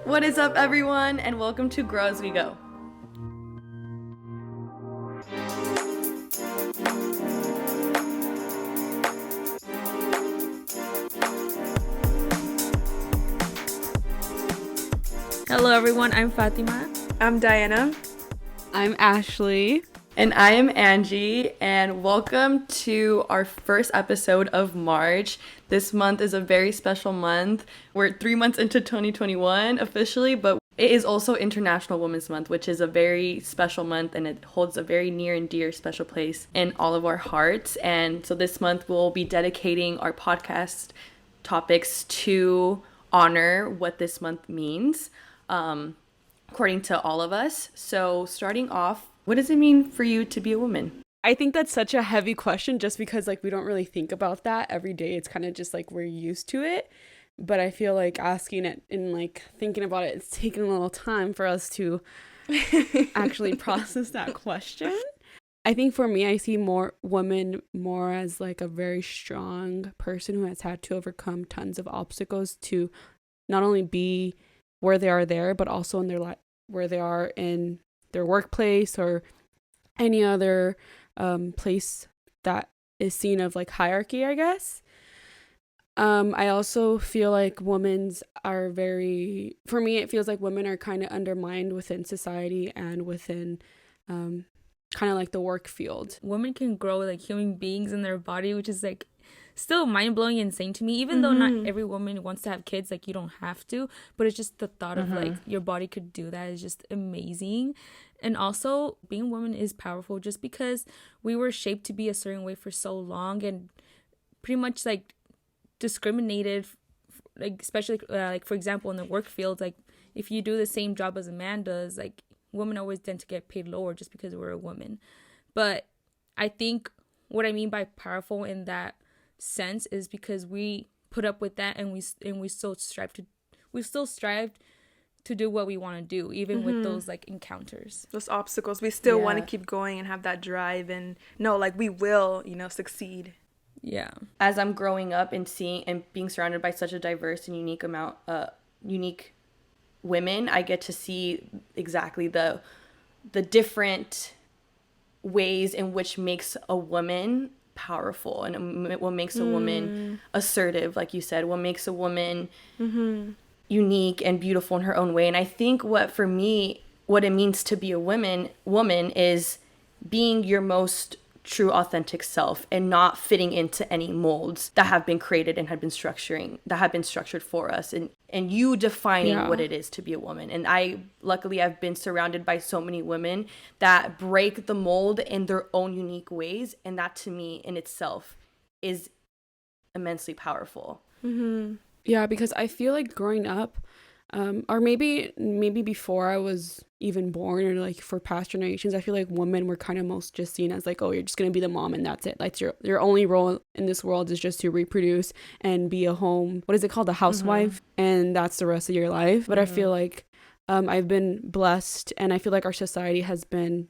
What is up, everyone, and welcome to Grow As We Go. Hello, everyone. I'm Fatima. I'm Diana. I'm Ashley. And I am Angie, and welcome to our first episode of March. This month is a very special month. We're 3 months into 2021 officially, but it is also International Women's Month, which is a very special month, and it holds a very near and dear special place in all of our hearts. And so this month we'll be dedicating our podcast topics to honor what this month means, according to all of us. So starting off, what does it mean for you to be a woman? I think that's such a heavy question just because we don't really think about that every day. It's kind of just we're used to it. But I feel like asking it and thinking about it, it's taking a little time for us to actually process that question. I think for me, I see women more as a very strong person who has had to overcome tons of obstacles to not only be where they are there, but also in their life, where they are in their workplace or any other place that is seen of hierarchy, I guess. I also feel like women's are for me, it feels like women are kind of undermined within society and within kind of the work field. Women can grow like human beings in their body, which is still mind-blowing and insane to me, even though not every woman wants to have kids. You don't have to, but it's just the thought of your body could do that is just amazing. And also being a woman is powerful just because we were shaped to be a certain way for so long and pretty much discriminated, especially for example in the work field. If you do the same job as a man does, women always tend to get paid lower just because we're a woman. But I think what I mean by powerful in that sense is because we put up with that, and we still strive to do what we want to do, even with those encounters, those obstacles. We still want to keep going and have that drive, and we will succeed. Yeah. As I'm growing up and seeing and being surrounded by such a diverse and unique women, I get to see exactly the different ways in which makes a woman powerful, and what makes a woman assertive, like you said, what makes a woman unique and beautiful in her own way. And I think what it means to be a woman is being your most true authentic self and not fitting into any molds that have been created and have been structured for us, and you defining what it is to be a woman. And I've been surrounded by so many women that break the mold in their own unique ways, and that to me in itself is immensely powerful. Yeah, because I feel growing up, or maybe before I was even born, or for past generations, I feel women were kind of most just seen as oh, you're just gonna be the mom and that's it. Your only role in this world is just to reproduce and be a home, what is it called, a housewife, and that's the rest of your life. But I feel I've been blessed, and I feel our society has been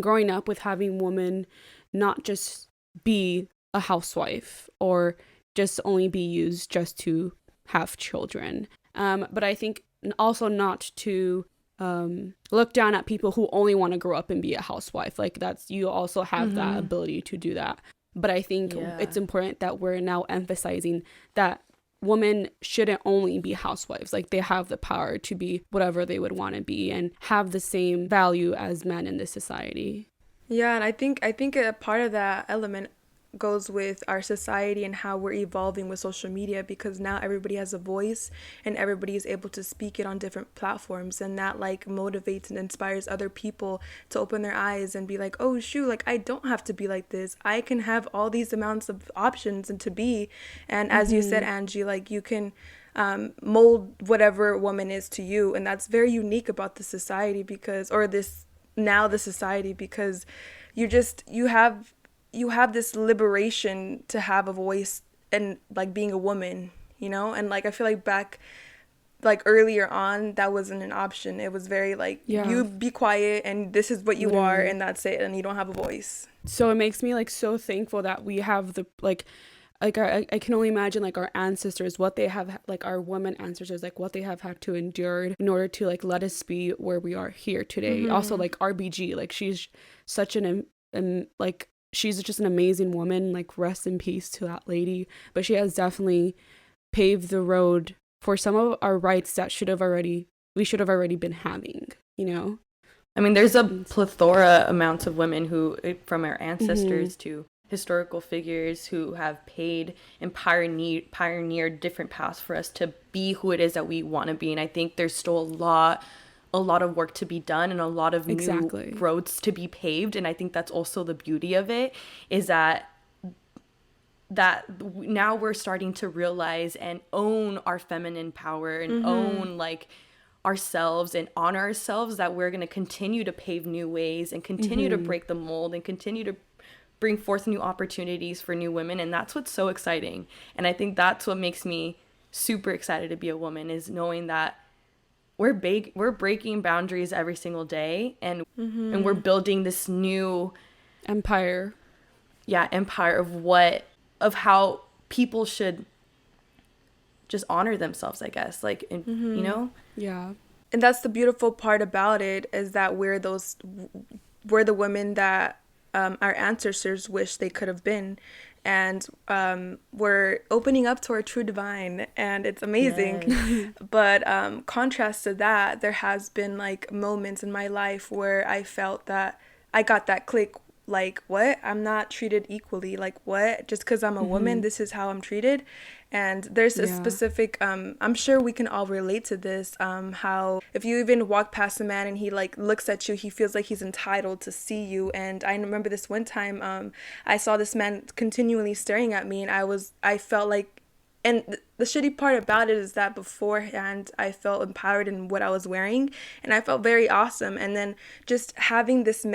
growing up with having women not just be a housewife or just only be used just to have children. But I think also not to look down at people who only want to grow up and be a housewife. You also have that ability to do that. But I think it's important that we're now emphasizing that women shouldn't only be housewives. They have the power to be whatever they would want to be and have the same value as men in this society. Yeah, and I think a part of that element goes with our society and how we're evolving with social media, because now everybody has a voice and everybody is able to speak it on different platforms, and that motivates and inspires other people to open their eyes and be oh shoot, I don't have to be like this. I can have all these amounts of options and to be, and as you said, Angie, you can mold whatever woman is to you, and that's very unique about the society because you have this liberation to have a voice and being a woman, and I feel back earlier on that wasn't an option. It was very you be quiet and this is what you are and that's it, and you don't have a voice. So it makes me so thankful that we have the like I can only imagine like our ancestors, what they have, like our women ancestors, like what they have had to endure in order to like let us be where we are here today. Also like RBG, like she's such like she's just an amazing woman, like rest in peace to that lady, but she has definitely paved the road for some of our rights that we should have already been having, you know. I mean, there's a plethora amounts of women who, from our ancestors to historical figures, who have paid and pioneered different paths for us to be who it is that we want to be. And I think there's still a lot of work to be done and a lot of new roads to be paved. And I think that's also the beauty of it, is that now we're starting to realize and own our feminine power and own like ourselves and honor ourselves, that we're going to continue to pave new ways and continue to break the mold and continue to bring forth new opportunities for new women. And that's what's so exciting. And I think that's what makes me super excited to be a woman, is knowing that we're breaking boundaries every single day, and we're building this new empire of how people should just honor themselves, I guess, like, you know? Yeah. And that's the beautiful part about it, is that we're the women that our ancestors wish they could have been. And we're opening up to our true divine, and it's amazing. Yes. But contrast to that, there has been like moments in my life where I felt that I got that click, like, what? I'm not treated equally. Like, what? Just because I'm a woman, this is how I'm treated. And there's a specific, I'm sure we can all relate to this, how if you even walk past a man and he like looks at you, he feels like he's entitled to see you. And I remember this one time, I saw this man continually staring at me, and I felt like, and the shitty part about it is that beforehand I felt empowered in what I was wearing, and I felt very awesome. And then just having this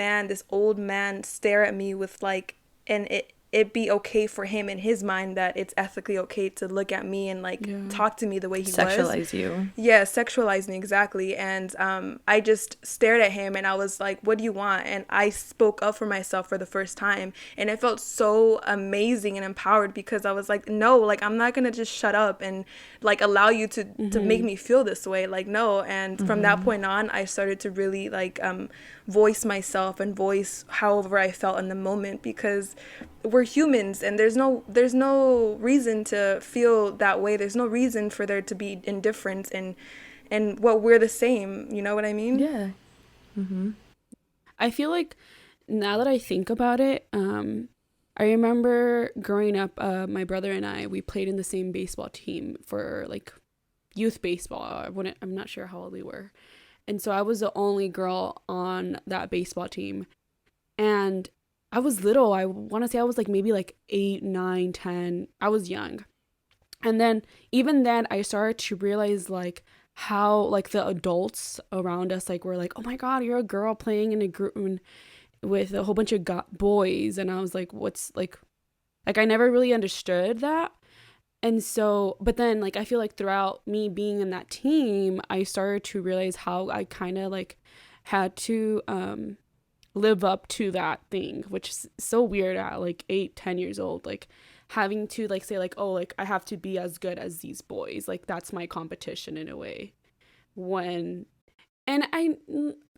old man stare at me with like, and it be okay for him in his mind that it's ethically okay to look at me and like talk to me the way he sexualize you. Yeah, sexualize me, exactly. And I just stared at him and I was like, what do you want? And I spoke up for myself for the first time, and it felt so amazing and empowered, because I was like, no, like I'm not gonna just shut up and like allow you to make me feel this way, like, no. And from that point on, I started to really like voice myself and voice however I felt in the moment, because we're humans and there's no reason to feel that way. There's no reason for there to be indifference and what we're the same, you know what I mean? Yeah. I feel like now that I think about it, I remember growing up, my brother and we played in the same baseball team for like youth baseball. I'm not sure how old we were. And so I was the only girl on that baseball team. And I was little. I want to say I was like maybe like 8, 9, 10. I was young. And then even then I started to realize like how like the adults around us like were like, oh my God, you're a girl playing in a group with a whole bunch of boys. And I was like, what's like I never really understood that. And so, but then like I feel like throughout me being in that team, I started to realize how I kind of like had to live up to that thing, which is so weird at like 8, 10 years old, like having to like say like, oh, like I have to be as good as these boys, like that's my competition in a way.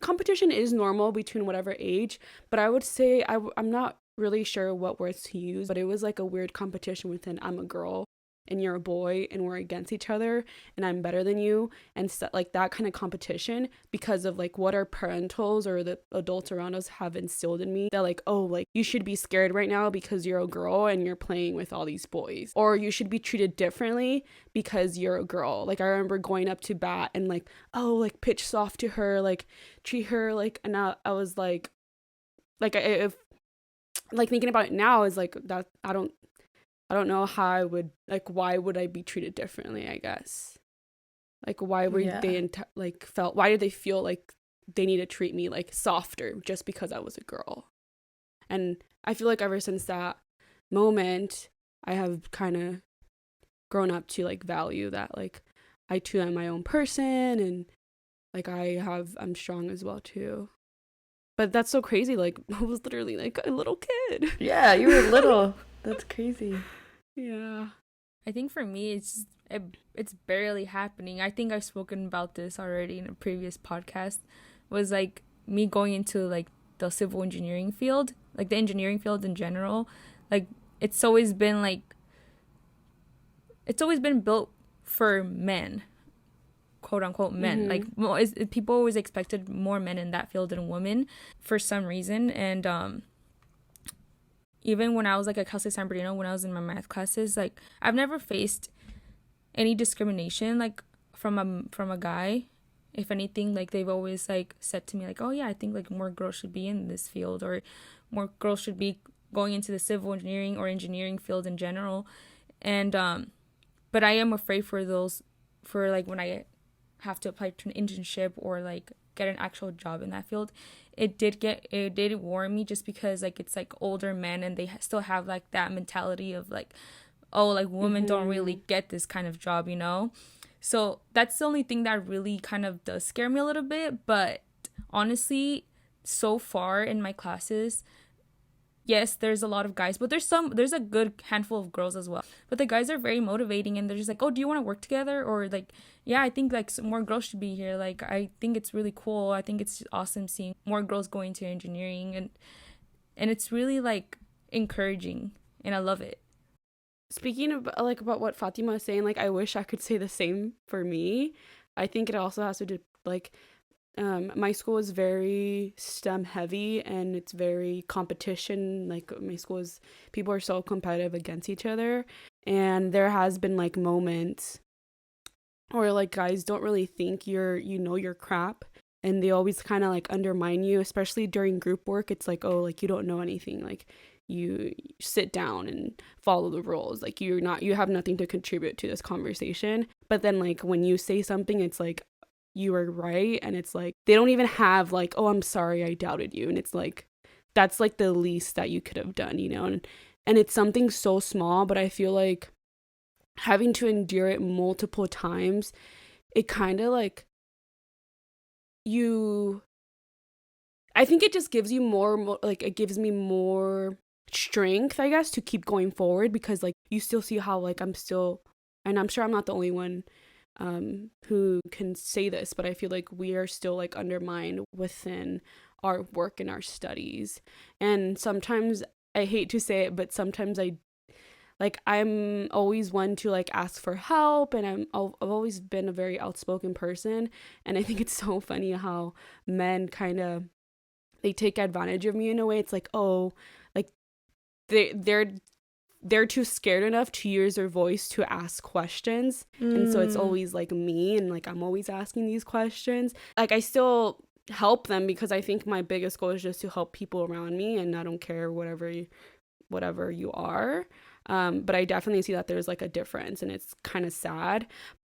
Competition is normal between whatever age, but I would say I'm not really sure what words to use, but it was like a weird competition within I'm a girl and you're a boy and we're against each other and I'm better than you, and like that kind of competition, because of like what our parentals or the adults around us have instilled in me, that like, oh, like you should be scared right now because you're a girl and you're playing with all these boys, or you should be treated differently because you're a girl. Like I remember going up to bat and like, oh, like pitch soft to her, like treat her like, and I was like if like thinking about it now is like that I don't know how I would, like, why would I be treated differently, I guess. Like, why were why did they feel like they need to treat me, like, softer just because I was a girl? And I feel like ever since that moment, I have kind of grown up to, like, value that, like, I, too, am my own person, and, like, I'm strong as well, too. But that's so crazy, like, I was literally, like, a little kid. Yeah, you were little. That's crazy. Yeah. I think for me, it's barely happening. I think I've spoken about this already in a previous podcast. Was like me going into like the civil engineering field, like the engineering field in general. Like it's always been built for men, quote unquote men. Like people always expected more men in that field than women for some reason. And even when I was like at Cal State San Bernardino, when I was in my math classes, like I've never faced any discrimination like from a guy. If anything, like they've always like said to me like, oh yeah, I think like more girls should be in this field, or more girls should be going into the civil engineering or engineering field in general. And but I am afraid for like when I have to apply to an internship or like get an actual job in that field. It did warn me, just because like it's like older men and they still have like that mentality of like, oh, like women don't really get this kind of job, you know? So that's the only thing that really kind of does scare me a little bit. But honestly, so far in my classes, yes, there's a lot of guys, but there's a good handful of girls as well. But the guys are very motivating, and they're just like, oh, do you want to work together? Or like, yeah, I think like some more girls should be here. Like, I think it's really cool. I think it's awesome seeing more girls going to engineering, and it's really like encouraging, and I love it. Speaking of like about what Fatima was saying, like I wish I could say the same for me. I think it also has to do like my school is very STEM heavy, and it's very competition. Like my school is, people are so competitive against each other, and there has been like moments where like guys don't really think you're crap, and they always kind of like undermine you, especially during group work. It's like, oh, like you don't know anything, like you sit down and follow the rules, like you have nothing to contribute to this conversation. But then like when you say something, it's like you were right, and it's like they don't even have like, oh, I'm sorry I doubted you, and it's like that's like the least that you could have done, you know. And it's something so small, but I feel like having to endure it multiple times, it kind of like I think it just gives you more like it gives me more strength, I guess, to keep going forward, because like you still see how like I'm still, and I'm sure I'm not the only one who can say this, but I feel like we are still like undermined within our work and our studies. And sometimes, I hate to say it, but sometimes I'm always one to like ask for help, and I've always been a very outspoken person, and I think it's so funny how men kind of, they take advantage of me in a way. It's like, oh, like they're too scared enough to use their voice to ask questions. And so it's always like me, and like I'm always asking these questions. Like I still help them, because I think my biggest goal is just to help people around me, and I don't care whatever you are. But I definitely see that there's like a difference, and it's kind of sad.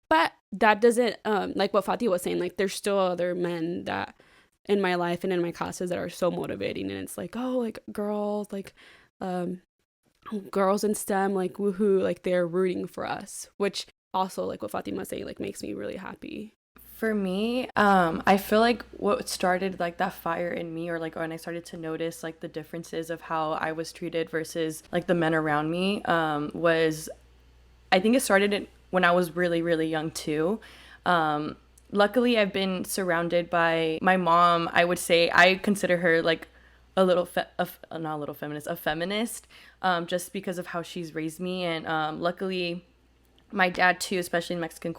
But that doesn't like what Fatih was saying, like there's still other men that in my life and in my classes that are so motivating, and it's like, oh, like girls, like girls in STEM, like woohoo, like they're rooting for us, which also, like what Fatima was saying, like makes me really happy. For me, I feel like what started like that fire in me, or like when I started to notice like the differences of how I was treated versus like the men around me, was, I think it started when I was really, really young too. Luckily, I've been surrounded by my mom. I would say I consider her like a little not a little feminist, a feminist, just because of how she's raised me. And luckily my dad too, especially in Mexican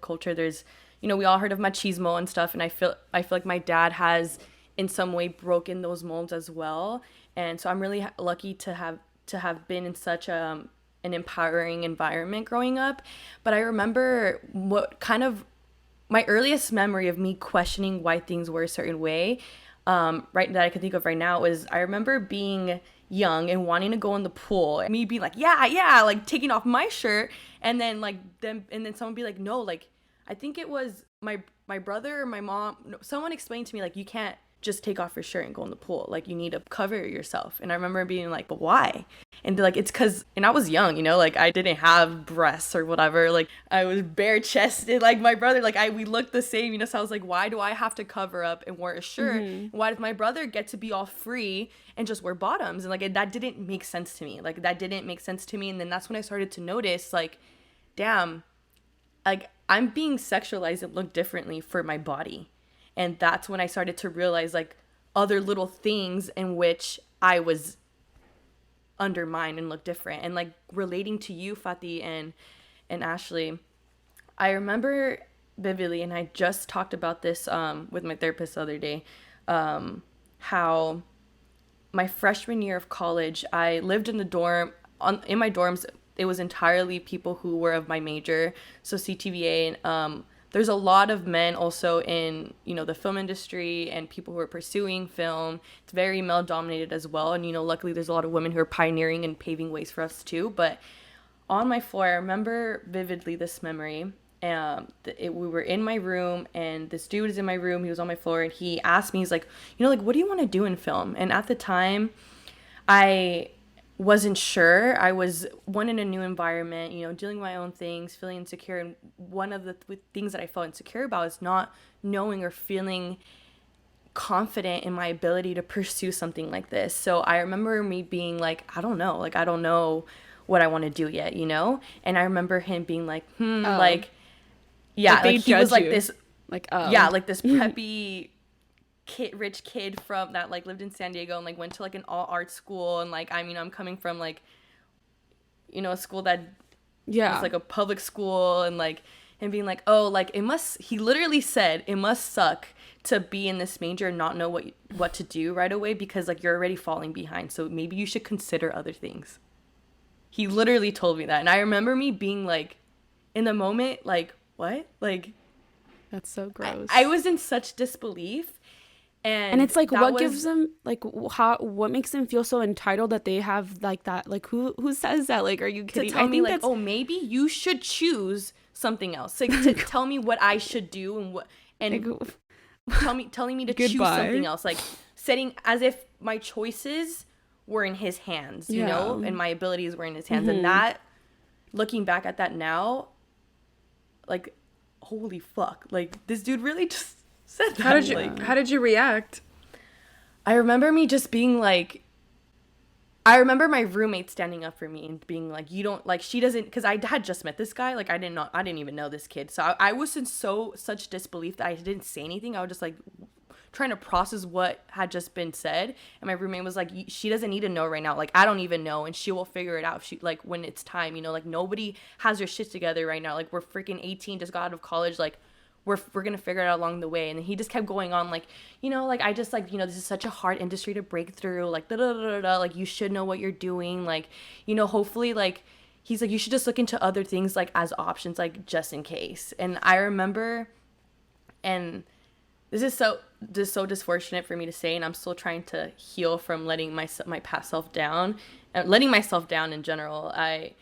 culture, there's, you know, we all heard of machismo and stuff, and I feel like my dad has in some way broken those molds as well. And so I'm really lucky to have been in such an empowering environment growing up. But I remember what kind of my earliest memory of me questioning why things were a certain way, right, that I can think of right now, was I remember being young and wanting to go in the pool, and me being like, yeah, like taking off my shirt, and then someone be like, no, like I think it was my brother or my mom, no, someone explained to me like, you can't just take off your shirt and go in the pool, like you need to cover yourself. And I remember being like, but why? And like, it's because, and I was young, you know, like I didn't have breasts or whatever. Like I was bare chested, like my brother, like we looked the same, you know. So I was like, why do I have to cover up and wear a shirt? Why does my brother get to be all free and just wear bottoms? And like, that didn't make sense to me. Like that didn't make sense to me. And then that's when I started to notice, like, damn, like I'm being sexualized and look differently for my body. And that's when I started to realize like other little things in which I was undermined and look different. And like relating to you, Fatih and Ashley, I remember vividly, and I just talked about this with my therapist the other day, how my freshman year of college, I lived in the dorm. In my dorms, it was entirely people who were of my major, so CTVA. And there's a lot of men also in, you know, the film industry and people who are pursuing film. It's very male dominated as well. And, you know, luckily there's a lot of women who are pioneering and paving ways for us too. But on my floor, I remember vividly this memory. We were in my room and this dude is in my room. He was on my floor and he asked me, he's like, you know, like, what do you want to do in film? And at the time, I wasn't sure. I was in a new environment, you know, dealing with my own things, feeling insecure. And one of the things that I felt insecure about is not knowing or feeling confident in my ability to pursue something like this. So I remember me being like, I don't know what I want to do yet, you know? And I remember him being like, like, yeah, like he was like this, like, yeah, like this preppy rich kid from that like lived in San Diego and like went to like an all art school. And like, I mean, I'm coming from like, you know, a school that was like a public school, and like him being like, oh, like he literally said it must suck to be in this major and not know what to do right away, because like you're already falling behind, so maybe you should consider other things. He literally told me that. And I remember me being like, in the moment, like, what? Like, that's so gross. I was in such disbelief. And it's like, what gives them, like, what makes them feel so entitled that they have like that? Like, who says that? Like, are you kidding? To tell me like, oh, maybe you should choose something else. Like, to tell me what I should do and what, and like, telling me to choose something else. Like, setting as if my choices were in his hands, you know, and my abilities were in his hands. And that, looking back at that now, like, holy fuck, like, this dude really just said that. How did you react? I remember me just being like, I remember my roommate standing up for me and being like, you don't, like, she doesn't, because I had just met this guy, like, I didn't even know this kid, so I was in such disbelief that I didn't say anything. I was just like trying to process what had just been said, and my roommate was like, she doesn't need to know right now, like, I don't even know, and she will figure it out, she, like, when it's time, you know, like, nobody has their shit together right now, like, we're freaking 18, just got out of college, like, we're gonna figure it out along the way. And then he just kept going on, like, you know, like, I just, like, you know, this is such a hard industry to break through, like, like, you should know what you're doing, like, you know, hopefully, like, he's like, you should just look into other things, like, as options, like, just in case. And I remember, and this is so disfortunate for me to say, and I'm still trying to heal from letting my past self down, and letting myself down in general. I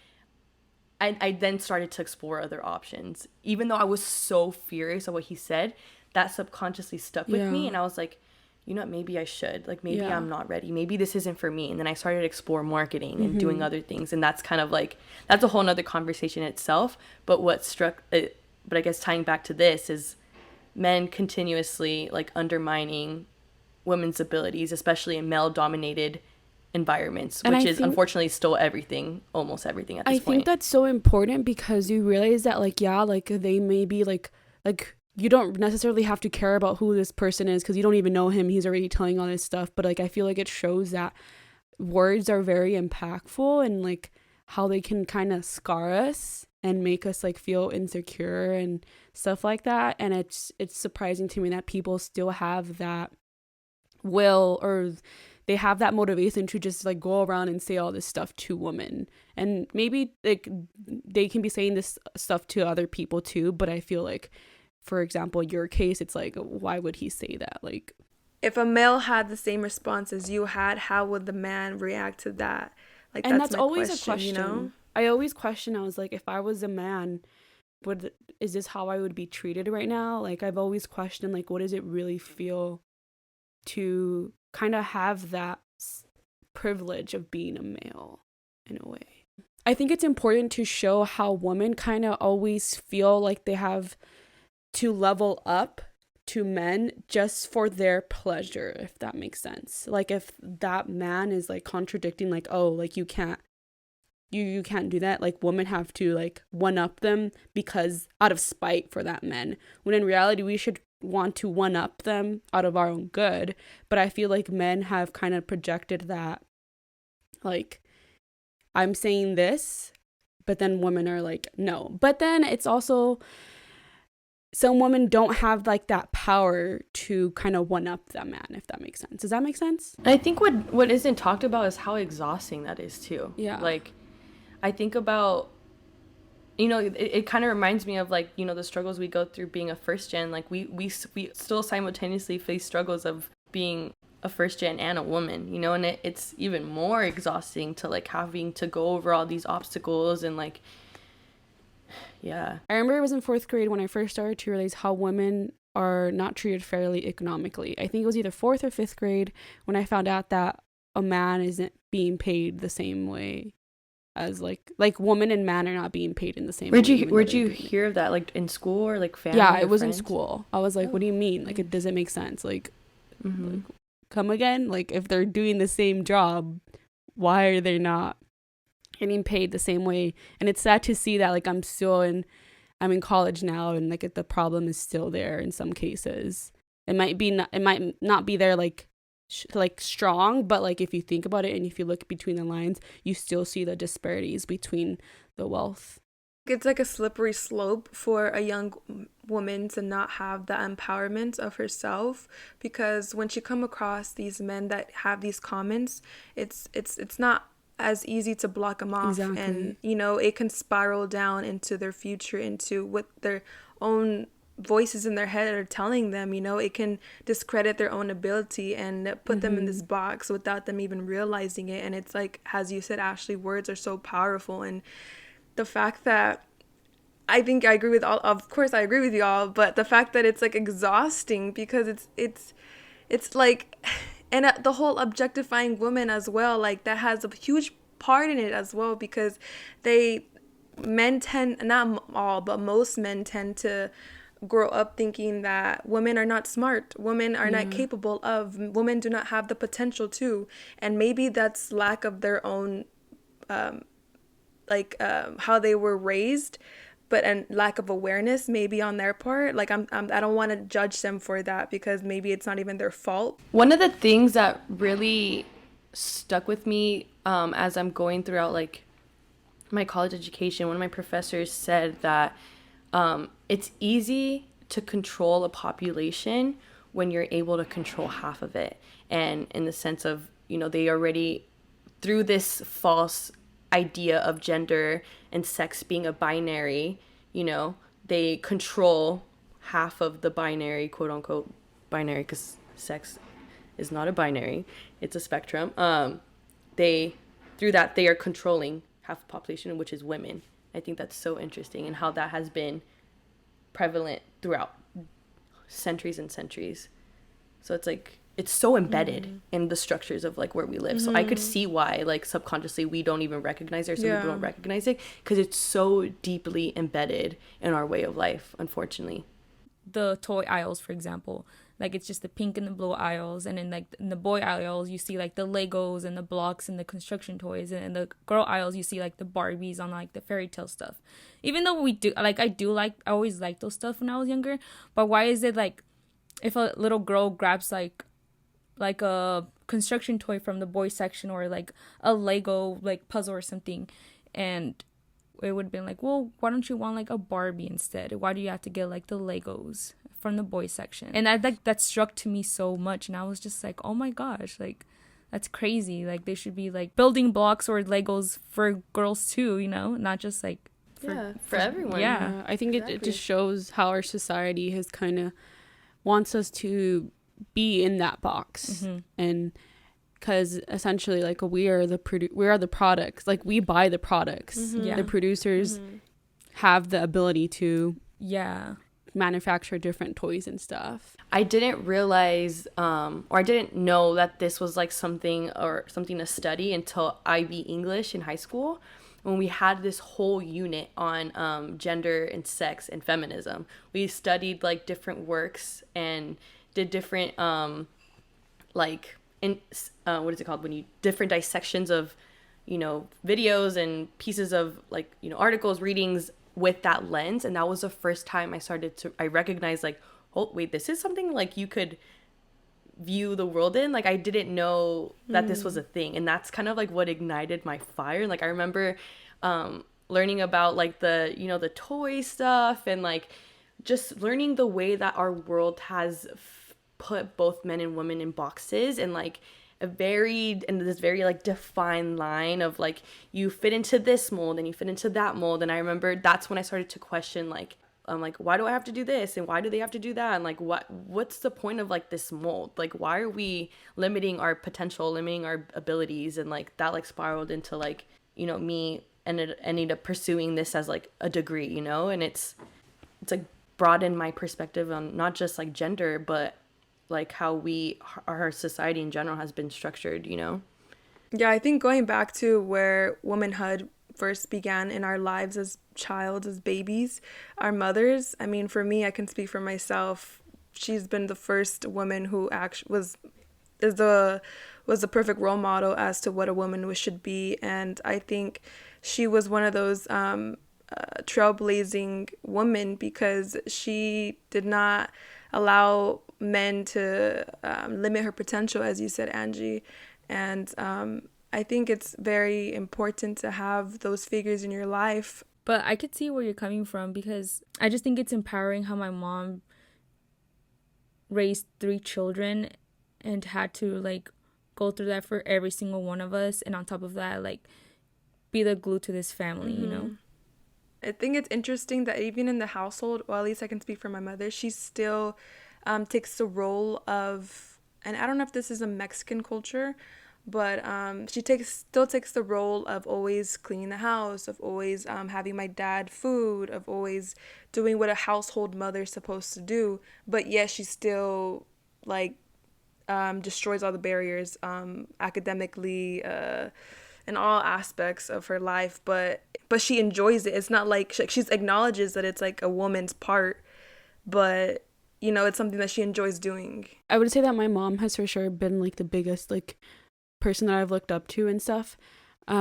then started to explore other options. Even though I was so furious at what he said, that subconsciously stuck with me. And I was like, you know what, maybe I should. Like, maybe I'm not ready. Maybe this isn't for me. And then I started to explore marketing and doing other things. And that's kind of like, that's a whole nother conversation in itself. But but I guess tying back to this is men continuously, like, undermining women's abilities, especially in male-dominated environments, which is unfortunately still almost everything at this point. I think that's so important, because you realize that, like, like, they may be like you don't necessarily have to care about who this person is, because you don't even know him, he's already telling all this stuff. But like, I feel like it shows that words are very impactful, and like how they can kind of scar us and make us like feel insecure and stuff like that. And it's surprising to me that people still have that will, or they have that motivation to just like go around and say all this stuff to women. And maybe like they can be saying this stuff to other people too, but I feel like, for example, your case, it's like, why would he say that? Like, if a male had the same response as you had, how would the man react to that? Like, and that's always a question, you know? I always question, I was like, if I was a man, is this how I would be treated right now? Like, I've always questioned, like, what does it really feel to kind of have that privilege of being a male? in a way. I think it's important to show how women kind of always feel like they have to level up to men just for their pleasure, if that makes sense. Like if that man is like contradicting, like, oh, like you can't do that, like women have to like one up them because out of spite for that men, when in reality we should want to one up them out of our own good. But I feel like men have kind of projected that, like, I'm saying this, but then women are like, no. But then it's also, some women don't have like that power to kind of one up that man, if that makes sense. Does that make sense? I think what isn't talked about is how exhausting that is too. Yeah. Like, I think about, you know, it kind of reminds me of like, you know, the struggles we go through being a first gen. Like we still simultaneously face struggles of being a first gen and a woman, you know, and it's even more exhausting to like having to go over all these obstacles and like, yeah. I remember it was in 4th grade when I first started to realize how women are not treated fairly economically. I think it was either 4th or 5th grade when I found out that a man isn't being paid the same way as like woman and man are not being paid in the same way. Where'd you hear of that? Like in school or like family? Yeah, it was friends? in school. I was like, what do you mean? Like, it doesn't make sense. Like, like, come again? Like, if they're doing the same job, why are they not getting paid the same way? And it's sad to see that, like, I'm in college now, and like the problem is still there in some cases. It might not be there like strong, but like if you think about it and if you look between the lines, you still see the disparities between the wealth. It's like a slippery slope for a young woman to not have the empowerment of herself, because when she come across these men that have these comments, it's not as easy to block them off. Exactly. And you know, it can spiral down into their future, into what their own voices in their head are telling them. You know, it can discredit their own ability and put them in this box without them even realizing it. And it's like, as you said, Ashley, words are so powerful. And the fact that I think I agree with all, of course I agree with y'all, but the fact that it's like exhausting, because it's like, and the whole objectifying women as well, like that has a huge part in it as well, because men tend, not all, but most men tend to grow up thinking that women are not smart, women are not capable of, women do not have the potential to, and maybe that's lack of their own how they were raised, and lack of awareness maybe on their part. Like I don't want to judge them for that, because maybe it's not even their fault. One of the things that really stuck with me as I'm going throughout like my college education, one of my professors said that it's easy to control a population when you're able to control half of it. And in the sense of, you know, they already, through this false idea of gender and sex being a binary, you know, they control half of the binary, quote unquote binary, because sex is not a binary, it's a spectrum. Through that they are controlling half the population, which is women. I think that's so interesting, and how that has been prevalent throughout centuries and centuries. So it's like, it's so embedded in the structures of like where we live. So I could see why like subconsciously we don't even recognize it, or some people don't recognize it, because it's so deeply embedded in our way of life, unfortunately. The toy aisles, for example, like it's just the pink and the blue aisles, and then like in the boy aisles you see like the Legos and the blocks and the construction toys, and in the girl aisles you see like the Barbies on like the fairy tale stuff. Even though I always liked those stuff when I was younger, but why is it like if a little girl grabs like a construction toy from the boy section, or like a Lego like puzzle or something, and it would have been like, well, why don't you want like a Barbie instead? Why do you have to get like the Legos from the boy section? And that struck to me so much, and I was just like, oh my gosh, like that's crazy. Like they should be like building blocks or Legos for girls too, you know, not just like for everyone. Yeah, I think it just shows how our society has kind of wants us to be in that box. And because essentially like we are the products, like we buy the products. The producers have the ability to manufacture different toys and stuff. I didn't realize, or I didn't know that this was like something to study until IB English in high school, when we had this whole unit on gender and sex and feminism. We studied like different works and did different like in what is it called when you different dissections of, you know, videos and pieces of like, you know, articles, readings with that lens. And that was the first time I recognized like, oh wait, this is something like you could view the world in. Like I didn't know that this was a thing, and that's kind of like what ignited my fire. Like I remember learning about like the, you know, the toy stuff, and like just learning the way that our world has put both men and women in boxes, and like this very like defined line of like you fit into this mold and you fit into that mold. And I remember that's when I started to question like, why do I have to do this, and why do they have to do that, and like what's the point of like this mold? Like why are we limiting our potential, limiting our abilities? And like that like spiraled into like, you know, me ended up pursuing this as like a degree, you know. And it's like broadened my perspective on not just like gender, but like how our society in general has been structured, you know. Yeah, I think going back to where womanhood first began in our lives as babies, our mothers. I mean, for me, I can speak for myself. She's been the first woman who actually was the perfect role model as to what a woman should be. And I think she was one of those trailblazing women, because she did not allow men to limit her potential, as you said, Angie. And I think it's very important to have those figures in your life. But I could see where you're coming from, because I just think it's empowering how my mom raised 3 children and had to like go through that for every single one of us, and on top of that like be the glue to this family, you know. I think it's interesting that even in the household, or at least I can speak for my mother, she still takes the role of, and I don't know if this is a Mexican culture, but she still takes the role of always cleaning the house, of always having my dad food, of always doing what a household mother's supposed to do. But yes, she still like destroys all the barriers academically, in all aspects of her life. But she enjoys it. It's not like she acknowledges that it's like a woman's part, but you know, it's something that she enjoys doing. I would say that my mom has for sure been like the biggest like person that I've looked up to and stuff,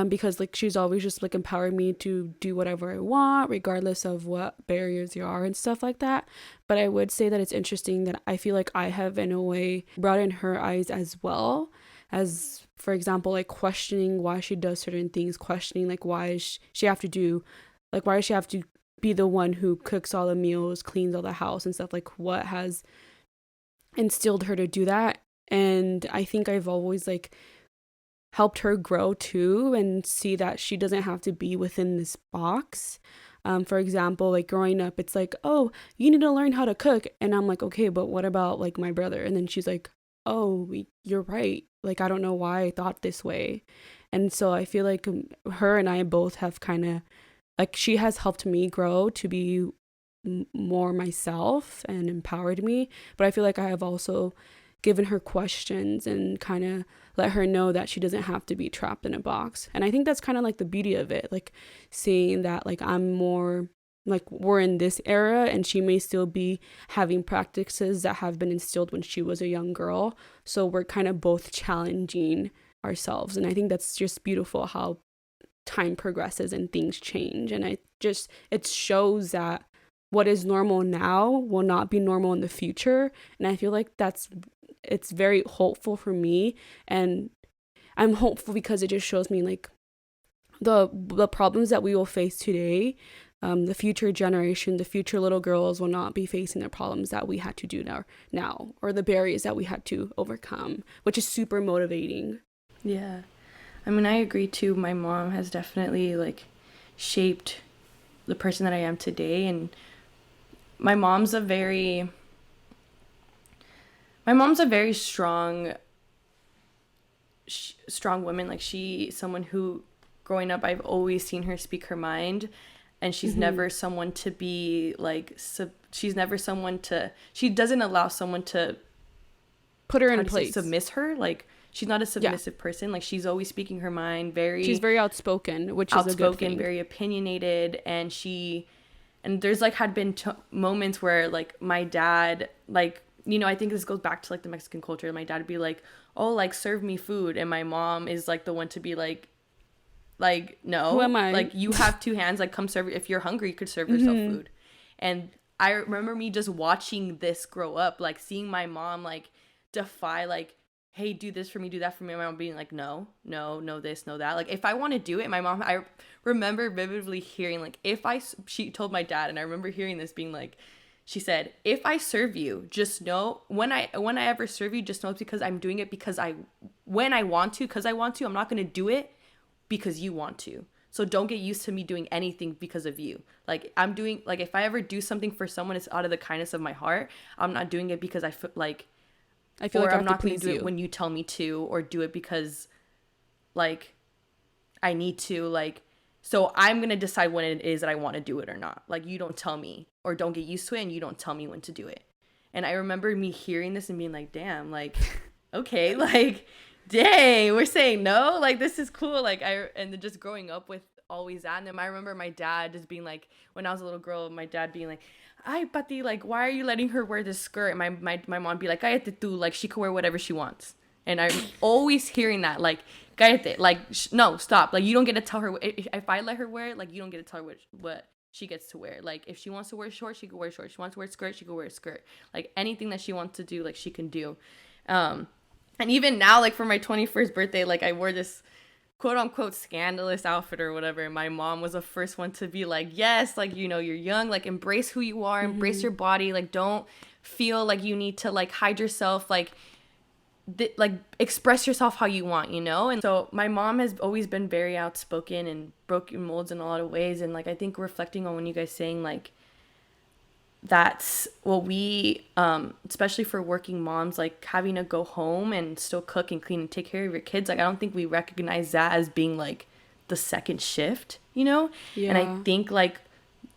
because like she's always just like empowered me to do whatever I want, regardless of what barriers there are and stuff like that. But I would say that it's interesting that I feel like I have in a way broadened her eyes as well, as for example like questioning why she does certain things, questioning like why does she have to be the one who cooks all the meals, cleans all the house and stuff, like what has instilled her to do that. And I think I've always like helped her grow too, and see that she doesn't have to be within this box. For example, like growing up, it's like, oh, you need to learn how to cook. And I'm like, okay, but what about like my brother? And then she's like, oh, you're right. Like, I don't know why I thought this way. And so I feel like her and I both have kind of, like, she has helped me grow to be more myself and empowered me. But I feel like I have also given her questions and kind of let her know that she doesn't have to be trapped in a box. And I think that's kind of like the beauty of it, like seeing that like I'm more like we're in this era and she may still be having practices that have been instilled when she was a young girl. So we're kind of both challenging ourselves. And I think that's just beautiful how time progresses and things change. And it shows that what is normal now will not be normal in the future. And I feel like it's very hopeful for me. And I'm hopeful because it just shows me like the problems that we will face today. The future generation, the future little girls will not be facing the problems that we had to do now, or the barriers that we had to overcome, which is super motivating. Yeah. I mean, I agree too. My mom has definitely like shaped the person that I am today. And my mom's a very strong woman. Like someone who growing up, I've always seen her speak her mind. and she's never someone to be like she's never someone to, she doesn't allow someone to put her in place, submiss her. Like she's not a submissive person. Like she's always speaking her mind. She's very outspoken, which is a good thing. Very opinionated, and there's like had been moments where like my dad, like, you know, I think this goes back to like the Mexican culture. My dad would be like, oh, like serve me food, and my mom is like the one to be like no, who am I? Like you have two hands, like come serve, if you're hungry you could serve yourself food. And I remember me just watching this grow up, like seeing my mom like defy, like, hey, do this for me, do that for me. My mom being like, no, this, no that. Like if I want to do it, my mom, I remember vividly hearing like, she told my dad, and I remember hearing this being like, she said, if I serve you, just know, when I ever serve you, just know it's because I'm doing it because I want to. I'm not going to do it because you want to. So don't get used to me doing anything because of you. Like I'm doing, like if I ever do something for someone, it's out of the kindness of my heart. I'm not doing it because I feel like I'm not going to do it when you tell me to, or do it because like I need to, like, so I'm going to decide when it is that I want to do it or not. Like you don't tell me, or don't get used to it, and you don't tell me when to do it. And I remember me hearing this and being like, damn, like, okay, like, dang, we're saying no, like this is cool. Like and then just growing up with always that. And then I remember my dad just being like, when I was a little girl, my dad being like, ay pati, like why are you letting her wear this skirt? And my mom be like, cállate tú, like she can wear whatever she wants. And I'm always hearing that, like, cállate, like no, stop, like you don't get to tell her if I let her wear it, like you don't get to tell her what she gets to wear. Like if she wants to wear shorts, she can wear shorts. She wants to wear a skirt, she can wear a skirt. Like anything that she wants to do, like she can do. And even now, like for my 21st birthday, like I wore this quote unquote scandalous outfit or whatever. And my mom was the first one to be like, yes, like, you know, you're young, like embrace who you are, embrace your body. Like don't feel like you need to like hide yourself, like express yourself how you want, you know? And so my mom has always been very outspoken and broken molds in a lot of ways. And like, I think reflecting on when you guys saying like, that's what we especially for working moms, like having to go home and still cook and clean and take care of your kids, like I don't think we recognize that as being like the second shift, you know? And I think like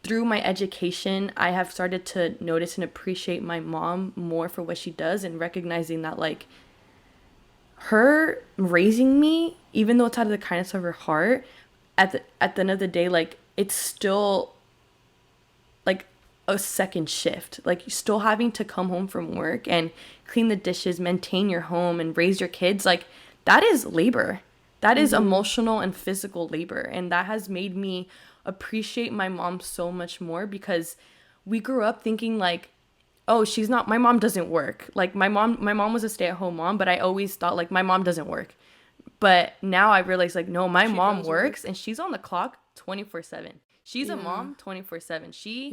through my education I have started to notice and appreciate my mom more for what she does, and recognizing that like her raising me, even though it's out of the kindness of her heart, at the end of the day, like it's still like a second shift. Like still having to come home from work and clean the dishes, maintain your home, and raise your kids, like that is labor. That is emotional and physical labor. And that has made me appreciate my mom so much more, because we grew up thinking like, oh, my mom doesn't work. Like my mom was a stay-at-home mom, but I always thought like my mom doesn't work. But now I realize like, no, my mom works, and she's on the clock 24/7. She's a mom 24/7. She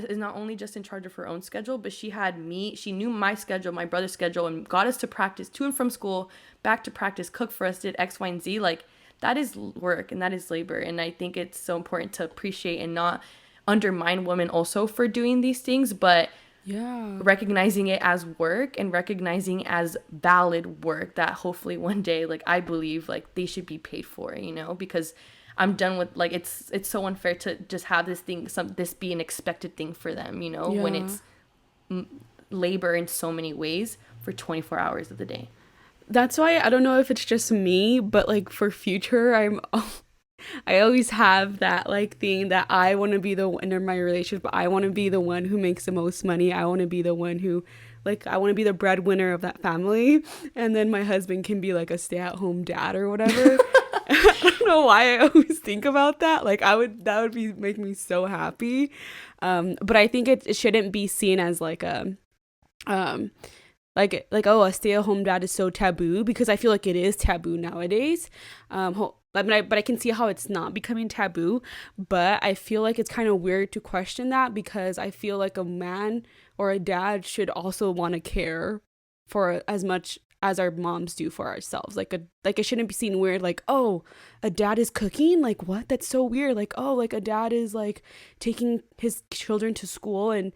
is not only just in charge of her own schedule, but she had me. She knew my schedule, my brother's schedule, and got us to practice, to and from school, back to practice, cook for us, did X, Y, and Z. Like that is work and that is labor. And I think it's so important to appreciate and not undermine women also for doing these things, but recognizing it as work and recognizing as valid work that hopefully one day, like I believe like they should be paid for, you know, because I'm done with like it's so unfair to just have this be an expected thing for them, you know, when it's labor in so many ways for 24 hours of the day. That's why I don't know if it's just me, but like for future, I always have that like thing that I want to be the one in my relationship. I want to be the one who makes the most money. I want to be the one who, like, I want to be the breadwinner of that family, and then my husband can be like a stay-at-home dad or whatever. I don't know why I always think about that. Like that would make me so happy. But I think it shouldn't be seen as like a oh, a stay-at-home dad is so taboo, because I feel like it is taboo nowadays. But I can see how it's not becoming taboo, but I feel like it's kind of weird to question that, because I feel like a man or a dad should also want to care for as much as our moms do for ourselves. Like it shouldn't be seen weird, like, oh, a dad is cooking, like what? That's so weird. Like, oh, like a dad is like taking his children to school and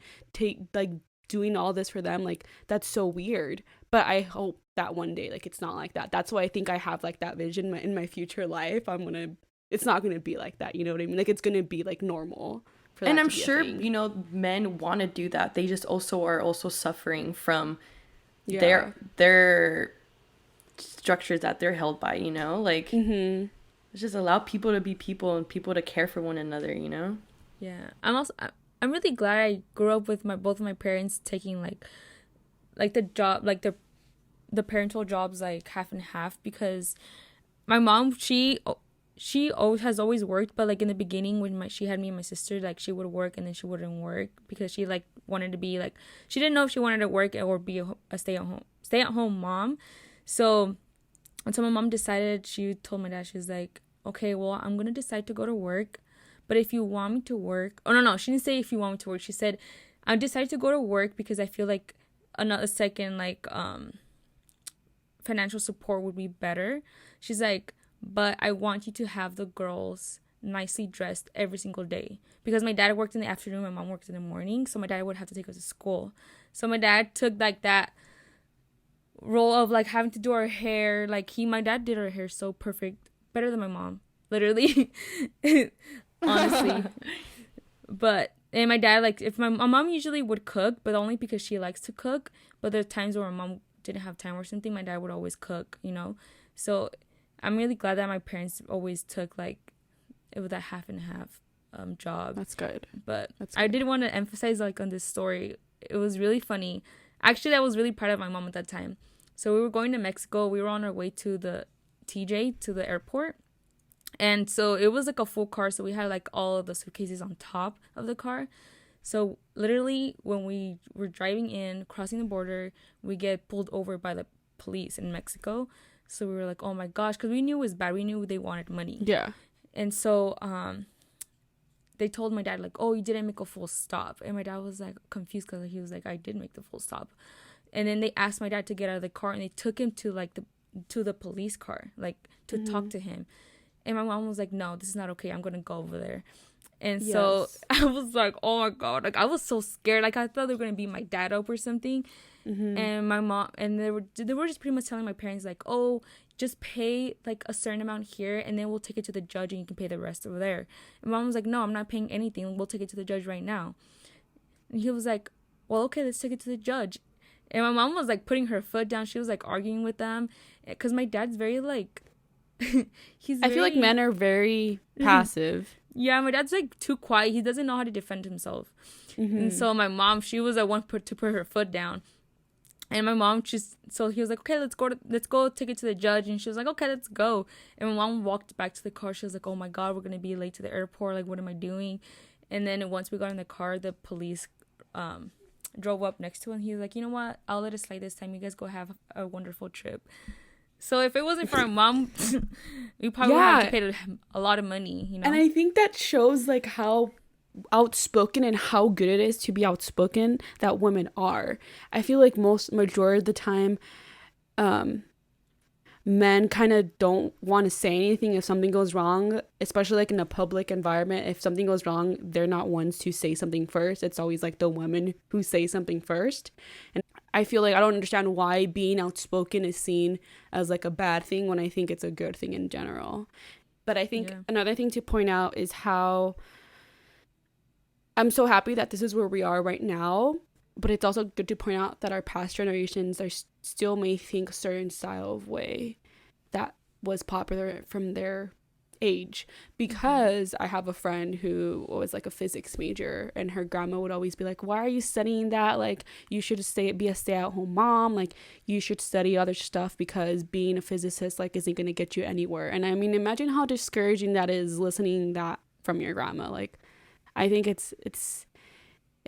doing all this for them, like that's so weird. But I hope that one day like it's not like that. That's why I think I have like that vision in my future life. I'm gonna it's not going to be like that. You know what I mean? Like, it's going to be like normal. And I'm sure, you know, men want to do that. They just also are also suffering from their structures that they're held by, you know? Like, just allow people to be people and people to care for one another, you know? Yeah. I'm really glad I grew up with both of my parents taking like the job, like the parental jobs, like half and half, because my mom, she has always worked, but like in the beginning when she had me and my sister, like she would work and then she wouldn't work because she like wanted to be like, she didn't know if she wanted to work or be a stay-at-home mom. So until my mom decided, she told my dad, she was like, okay, well, I'm gonna decide to go to work, but if you want me to work, oh no, she didn't say if you want me to work, she said I decided to go to work because I feel like another second like financial support would be better. She's like, but I want you to have the girls nicely dressed every single day, because my dad worked in the afternoon, my mom worked in the morning, so my dad would have to take us to school. So my dad took like that role of like having to do our hair. Like my dad did our hair so perfect, better than my mom, literally. Honestly. And my dad, like, if my mom usually would cook, but only because she likes to cook, but there's times where my mom didn't have time or something, my dad would always cook, you know? So I'm really glad that my parents always took like it was that half and half job. That's good. But I did want to emphasize like on this story, it was really funny. Actually, I was really proud of my mom at that time. So we were going to Mexico. We were on our way to the TJ, to the airport. And so it was like a full car. So we had like all of the suitcases on top of the car. So literally when we were driving in, crossing the border, we get pulled over by the police in Mexico. So we were like, oh my gosh, because we knew it was bad. We knew they wanted money. Yeah. And so they told my dad, like, oh, you didn't make a full stop. And my dad was like confused because he was like, I did make the full stop. And then they asked my dad to get out of the car and they took him to like the police car, like to talk to him. And my mom was like, no, this is not okay. I'm going to go over there. And so I was like, oh my God, like I was so scared. Like I thought they were going to beat my dad up or something. And my mom, and they were just pretty much telling my parents like, oh, just pay like a certain amount here and then we'll take it to the judge and you can pay the rest over there. And mom was like, no, I'm not paying anything. We'll take it to the judge right now. And he was like, well, okay, let's take it to the judge. And my mom was like putting her foot down. She was like arguing with them because my dad's very like, I feel like men are very passive. Yeah, my dad's like too quiet. He doesn't know how to defend himself. And so my mom, she was the one to put her foot down. And my mom so he was like, okay, let's go take it to the judge. And she was like, okay, let's go. And my mom walked back to the car. She was like, oh my God, we're going to be late to the airport. Like, what am I doing? And then once we got in the car, the police drove up next to him. He was like, you know what? I'll let it slide this time. You guys go have a wonderful trip. So if it wasn't for our mom, we probably would have to pay a lot of money, you know? And I think that shows like how outspoken and how good it is to be outspoken that women are. I feel like majority of the time men kind of don't want to say anything if something goes wrong, especially like in a public environment. If something goes wrong, they're not ones to say something first. It's always like the women who say something first. And I feel like I don't understand why being outspoken is seen as like a bad thing when I think it's a good thing in general. But I think another thing to point out is how I'm so happy that this is where we are right now, but it's also good to point out that our past generations still may think a certain style of way that was popular from their age. Because I have a friend who was like a physics major, and her grandma would always be like, why are you studying that? Like, you should be a stay-at-home mom. Like, you should study other stuff because being a physicist like isn't going to get you anywhere. And I mean, imagine how discouraging that is, listening that from your grandma. Like, I think it's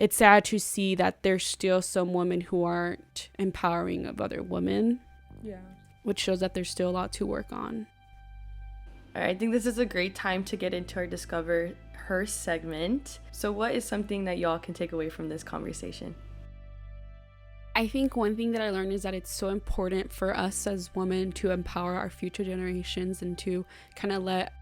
sad to see that there's still some women who aren't empowering of other women. Yeah. Which shows that there's still a lot to work on. All right, I think this is a great time to get into our Discover Her segment. So what is something that y'all can take away from this conversation? I think one thing that I learned is that it's so important for us as women to empower our future generations and to kind of let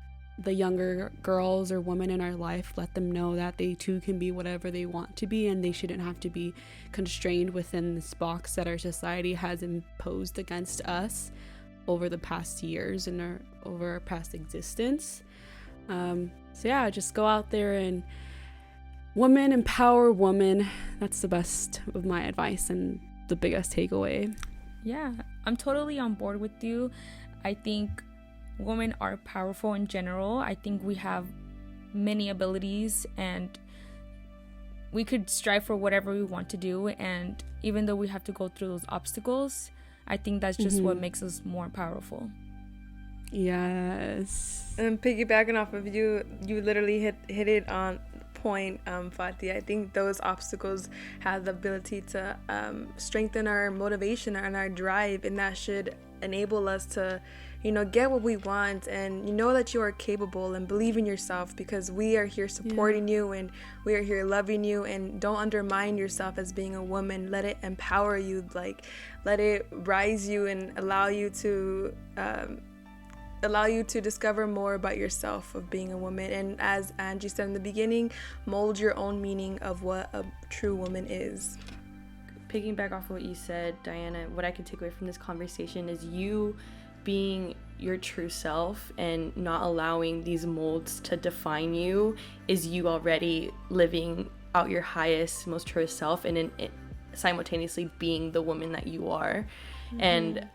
the younger girls or women in our life, let them know that they too can be whatever they want to be, and they shouldn't have to be constrained within this box that our society has imposed against us over the past years and over our past existence. So yeah, just go out there and woman empower woman. That's the best of my advice and the biggest takeaway. Yeah, I'm totally on board with you. I think women are powerful in general. I think we have many abilities and we could strive for whatever we want to do, and even though we have to go through those obstacles, I think that's just what makes us more powerful. Yes. And piggybacking off of you literally hit it on point, Fatih. I think those obstacles have the ability to strengthen our motivation and our drive, and that should enable us to, get what we want, and that you are capable, and believe in yourself, because we are here supporting you, and we are here loving you. And don't undermine yourself as being a woman. Let it empower you, let it rise you and allow you to discover more about yourself of being a woman. And as Angie said in the beginning, mold your own meaning of what a true woman is. Piggyback off of what you said, Diana, what I can take away from this conversation is you being your true self and not allowing these molds to define you is you already living out your highest, most truest self, and simultaneously being the woman that you are. And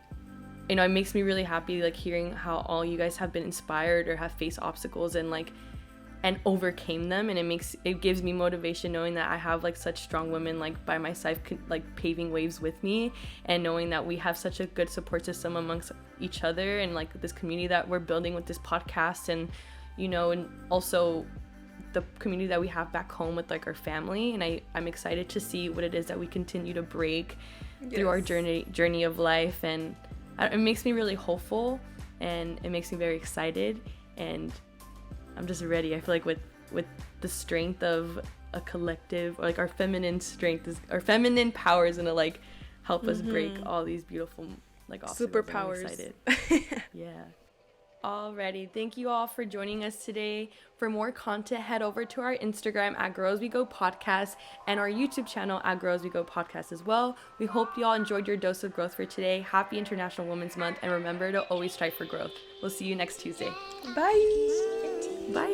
it makes me really happy hearing how all you guys have been inspired or have faced obstacles and overcame them, and it gives me motivation knowing that I have such strong women by my side paving waves with me, and knowing that we have such a good support system amongst each other, and this community that we're building with this podcast, and and also the community that we have back home with our family. And I'm excited to see what it is that we continue to break through our journey of life, and it makes me really hopeful, and it makes me very excited, and I'm just ready. I feel with the strength of a collective, or our feminine strength, our feminine power is gonna help us break all these beautiful superpowers. I'm excited. Yeah. Alrighty, thank you all for joining us today. For more content, head over to our Instagram at Girls We Go Podcast and our YouTube channel at Girls We Go Podcast as well. We hope you all enjoyed your dose of growth for today. Happy International Women's Month, and remember to always strive for growth. We'll see you next Tuesday. Bye. Bye.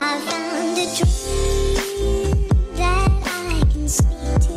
I found a dream that I can speak to.